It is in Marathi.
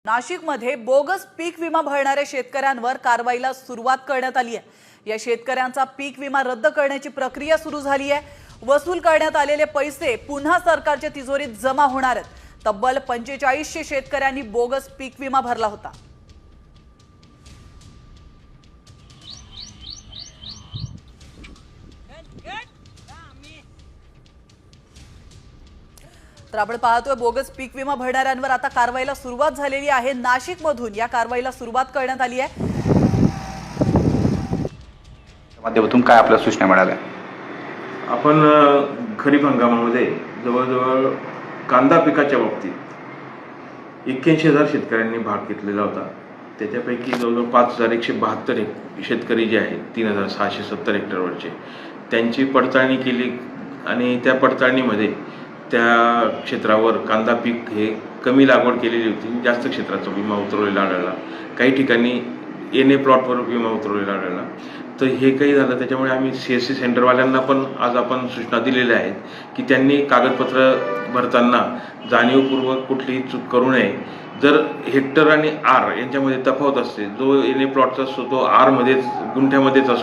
नाशिकमध्ये बोगस पीक विमा भरणाऱ्या शेतकऱ्यांवर कारवाईला सुरुवात करण्यात आली आहे। या शेतकऱ्यांचा पीक विमा रद्द करण्याची प्रक्रिया सुरू झाली आहे। वसूल करण्यात आलेले पैसे पुन्हा सरकारच्या तिजोरीत जमा होणार आहेत। तब्बल 4500 शेतकऱ्यांनी बोगस पीक विमा भरला होता। तर आपण पाहतोय बोगस पीक विमा भरणाऱ्यांवर आता कारवाईला सुरुवात झालेली आहे। नाशिकमधून या कारवाईला सुरुवात करण्यात आली आहे। माध्यमातून काय आपल्या सूचना मिळाल्या? आपण खरीप हंगामामध्ये जवळजवळ कांदा पिकाच्या बाबतीत 81,000 शेतकऱ्यांनी भाग घेतलेला होता। त्याच्यापैकी जवळजवळ 5,172 शेतकरी जे आहेत 3,670 हेक्टरवरचे त्यांची पडताळणी केली आणि त्या पडताळणीमध्ये त्या क्षेत्रावर कांदा पीक हे कमी लागवड केलेली होती, जास्त क्षेत्राचा विमा उतरवलेला आढळला। काही ठिकाणी एन ए प्लॉटवर विमा उतरवलेला आढळला। तर हे काही झालं त्याच्यामुळे आम्ही CSC सेंटरवाल्यांना पण आज आपण सूचना दिलेल्या आहेत की त्यांनी कागदपत्र भरताना जाणीवपूर्वक कुठलीही चूक करू नये। जर हेक्टर आणि आर यांच्यामध्ये तफावत असते, जो एन ए प्लॉटचा असतो तो आर मध्येच गुंठ्यामध्येच असतो।